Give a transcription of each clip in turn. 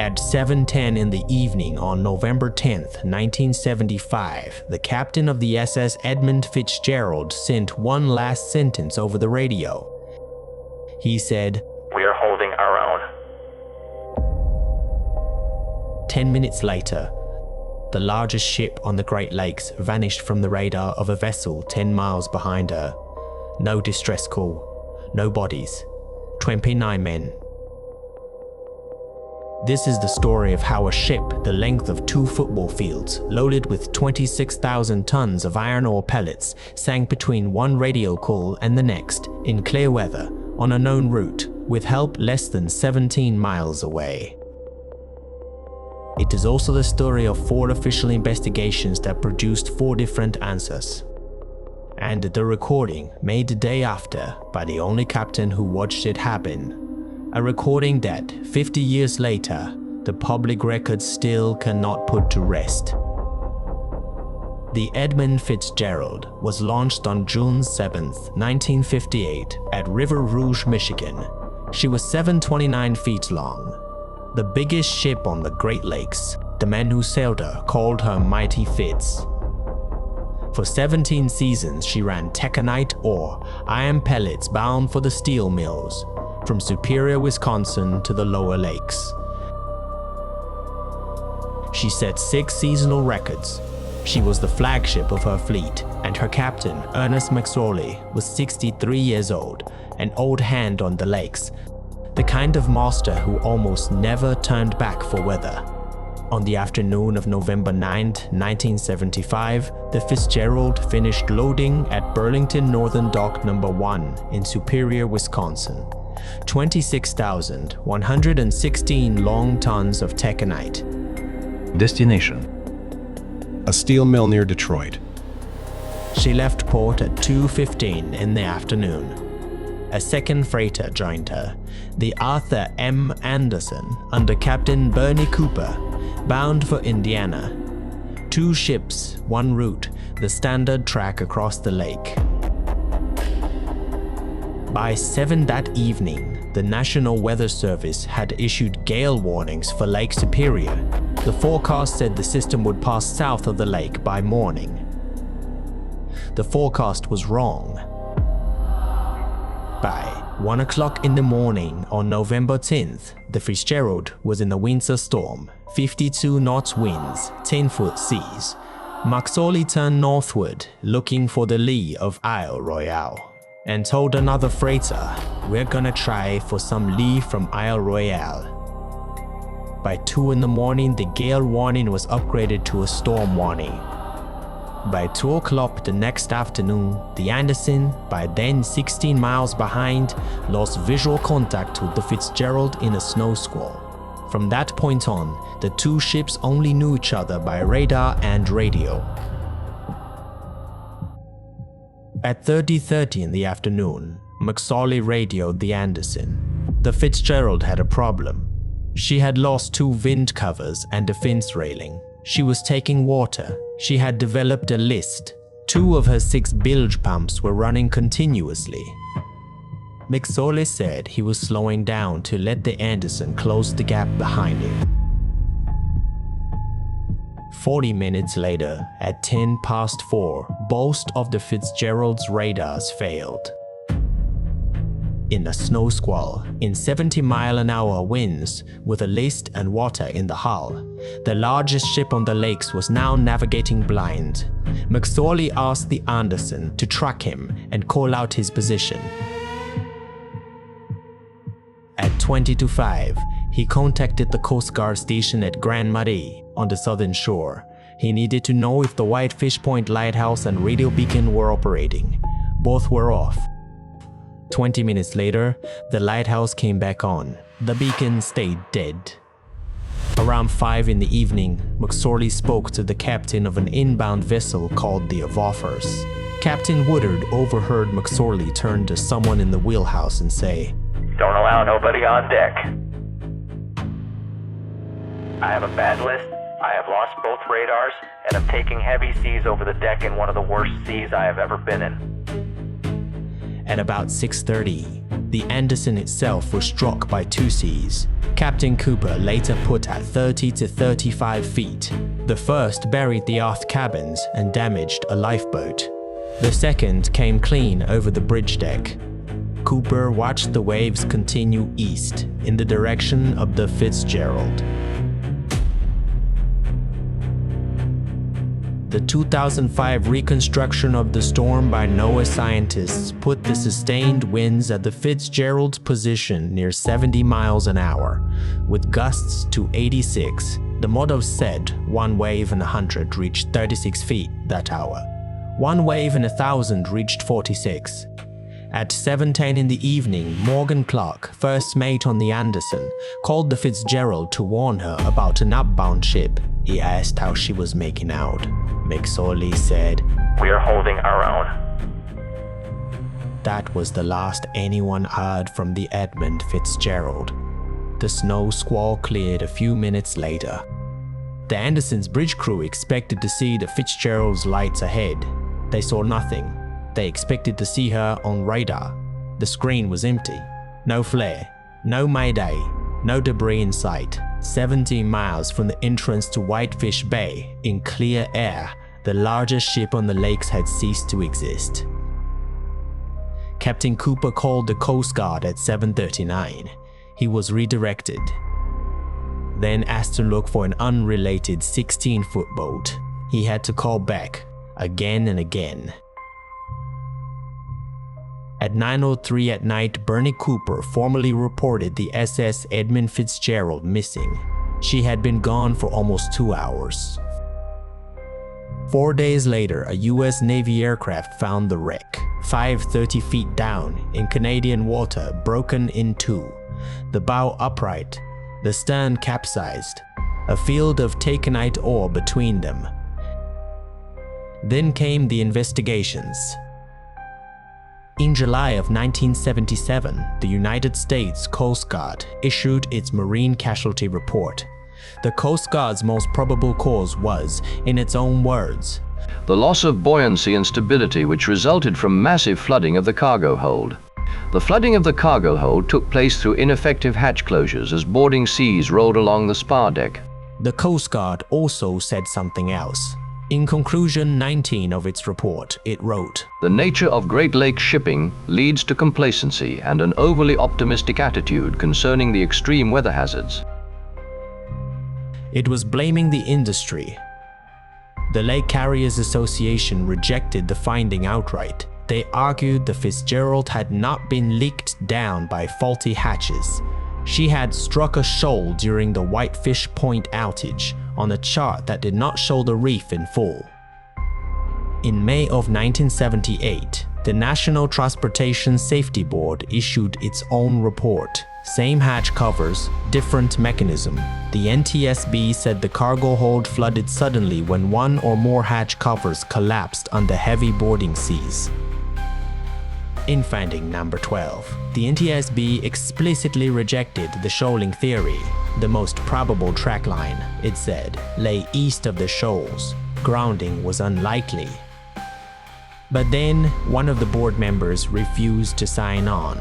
At 7:10 in the evening on November 10th, 1975, the captain of the SS Edmund Fitzgerald sent one last sentence over the radio. He said, "We are holding our own." 10 minutes later, the largest ship on the Great Lakes vanished from the radar of a vessel 10 miles behind her. No distress call, no bodies, 29 men. This is the story of how a ship the length of 2 football fields, loaded with 26,000 tons of iron ore pellets, sank between one radio call and the next, in clear weather, on a known route, with help less than 17 miles away. It is also the story of 4 official investigations that produced 4 different answers. And the recording, made the day after by the only captain who watched it happen. A recording that, 50 years later, the public record still cannot put to rest. The Edmund Fitzgerald was launched on June 7, 1958 at River Rouge, Michigan. She was 729 feet long. The biggest ship on the Great Lakes, the men who sailed her called her Mighty Fitz. For 17 seasons she ran taconite ore, iron pellets bound for the steel mills, from Superior, Wisconsin to the lower lakes. She set 6 seasonal records. She was the flagship of her fleet, and her captain, Ernest McSorley, was 63 years old, an old hand on the lakes, the kind of master who almost never turned back for weather. On the afternoon of November 9, 1975, the Fitzgerald finished loading at Burlington Northern Dock No. 1 in Superior, Wisconsin. 26,116 long tons of taconite. Destination: a steel mill near Detroit. She left port at 2:15 in the afternoon. A second freighter joined her, the Arthur M. Anderson, under Captain Bernie Cooper, bound for Indiana. 2 ships, 1 route, the standard track across the lake. By 7 that evening, the National Weather Service had issued gale warnings for Lake Superior. The forecast said the system would pass south of the lake by morning. The forecast was wrong. By 1 o'clock in the morning on November 10th, the Fitzgerald was in a winter storm, 52 knots winds, 10-foot seas. McSorley turned northward, looking for the lee of Isle Royale, and told another freighter, "We're gonna try for some lee from Isle Royale." By 2 in the morning, the gale warning was upgraded to a storm warning. By 2 o'clock the next afternoon, the Anderson, by then 16 miles behind, lost visual contact with the Fitzgerald in a snow squall. From that point on, the 2 ships only knew each other by radar and radio. At 30:30 in the afternoon, McSorley radioed the Anderson. The Fitzgerald had a problem. She had lost 2 wind covers and a fence railing. She was taking water. She had developed a list. 2 of her 6 bilge pumps were running continuously. McSorley said he was slowing down to let the Anderson close the gap behind him. 40 minutes later, at 4:10, both of the Fitzgerald's radars failed. In a snow squall, in 70-mile-an-hour winds, with a list and water in the hull, the largest ship on the lakes was now navigating blind. McSorley asked the Anderson to track him and call out his position. At 5:20, he contacted the Coast Guard station at Grand Marais on the southern shore. He needed to know if the Whitefish Point lighthouse and radio beacon were operating. Both were off. 20 minutes later, the lighthouse came back on. The beacon stayed dead. Around 5 in the evening, McSorley spoke to the captain of an inbound vessel called the Avoffers. Captain Woodard overheard McSorley turn to someone in the wheelhouse and say, "Don't allow nobody on deck. I have a bad list. I have lost both radars and am taking heavy seas over the deck in one of the worst seas I have ever been in." At about 6:30, The Anderson itself was struck by two seas. Captain Cooper later put at 30 to 35 feet. The first buried the aft cabins and damaged a lifeboat. The second came clean over the bridge deck. Cooper watched the waves continue east in the direction of the Fitzgerald. The 2005 reconstruction of the storm by NOAA scientists put the sustained winds at the Fitzgerald's position near 70 miles an hour, with gusts to 86. The models said 1 wave in 100 reached 36 feet that hour. 1 wave in 1,000 reached 46. At 7:10 in the evening, Morgan Clark, first mate on the Anderson, called the Fitzgerald to warn her about an upbound ship. He asked how she was making out. McSorley said, "We are holding our own." That was the last anyone heard from the Edmund Fitzgerald. The snow squall cleared a few minutes later. The Anderson's bridge crew expected to see the Fitzgerald's lights ahead. They saw nothing. They expected to see her on radar. The screen was empty. No flare, no mayday, no debris in sight. 17 miles from the entrance to Whitefish Bay, in clear air, the largest ship on the lakes had ceased to exist. Captain Cooper called the Coast Guard at 7:39. He was redirected, then asked to look for an unrelated 16-foot boat. He had to call back again and again. At 9:03 at night, Bernie Cooper formally reported the SS Edmund Fitzgerald missing. She had been gone for almost 2 hours. 4 days later, a US Navy aircraft found the wreck, 530 feet down in Canadian water, broken in two. The bow upright, the stern capsized, a field of taconite ore between them. Then came the investigations. In July of 1977, the United States Coast Guard issued its Marine Casualty Report. The Coast Guard's most probable cause was, in its own words, The loss of buoyancy and stability which resulted from massive flooding of the cargo hold. The flooding of the cargo hold took place through ineffective hatch closures as boarding seas rolled along the spar deck. The Coast Guard also said something else. In conclusion 19 of its report, it wrote, The nature of Great Lakes shipping leads to complacency and an overly optimistic attitude concerning the extreme weather hazards. It was blaming the industry. The Lake Carriers Association rejected the finding outright. They argued the Fitzgerald had not been leaked down by faulty hatches. She had struck a shoal during the Whitefish Point outage on a chart that did not show the reef in full. In May of 1978, the National Transportation Safety Board issued its own report. Same hatch covers, different mechanism. The NTSB said the cargo hold flooded suddenly when one or more hatch covers collapsed under heavy boarding seas. In finding number 12, the NTSB explicitly rejected the shoaling theory. The most probable track line, it said, lay east of the shoals. Grounding was unlikely. But then, one of the board members refused to sign on.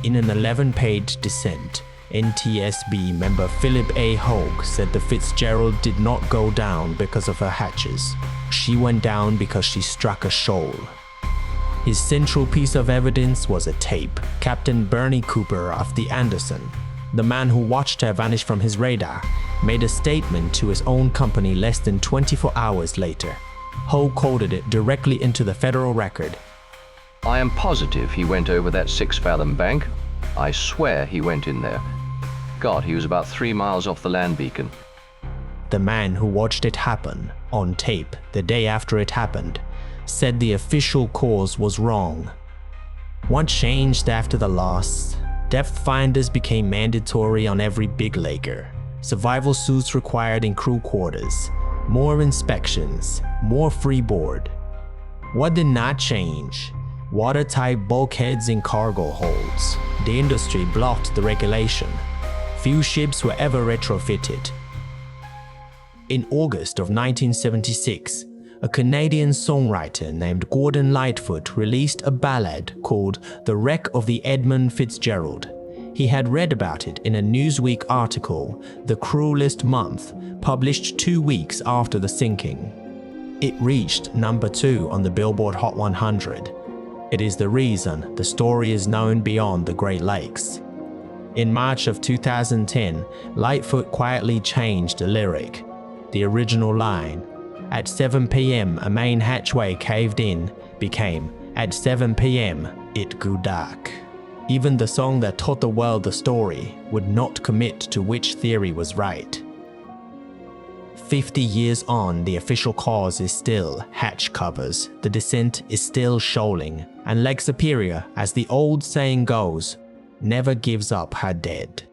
In an 11-page dissent, NTSB member Philip A. Hogue said the Fitzgerald did not go down because of her hatches. She went down because she struck a shoal. His central piece of evidence was a tape. Captain Bernie Cooper of the Anderson, the man who watched her vanish from his radar, made a statement to his own company less than 24 hours later. Hogue quoted it directly into the federal record. I am positive he went over that 6-fathom bank. I swear he went in there. God, he was about 3 miles off the land beacon. The man who watched it happen, on tape, the day after it happened, said the official cause was wrong. What changed after the loss? Depth finders became mandatory on every big laker. Survival suits required in crew quarters. More inspections, more freeboard. What did not change? Watertight bulkheads in cargo holds. The industry blocked the regulation. Few ships were ever retrofitted. In August of 1976, a Canadian songwriter named Gordon Lightfoot released a ballad called The Wreck of the Edmund Fitzgerald. He had read about it in a Newsweek article, The Cruelest Month, published 2 weeks after the sinking. It reached number 2 on the Billboard Hot 100. It is the reason the story is known beyond the Great Lakes. In March of 2010, Lightfoot quietly changed the lyric. The original line, "At 7 p.m. a main hatchway caved in," became, "At 7 p.m. it grew dark." Even the song that told the world the story would not commit to which theory was right. 50 years on, the official cause is still hatch covers, the Dissent is still shoaling, and Lake Superior, as the old saying goes, never gives up her dead.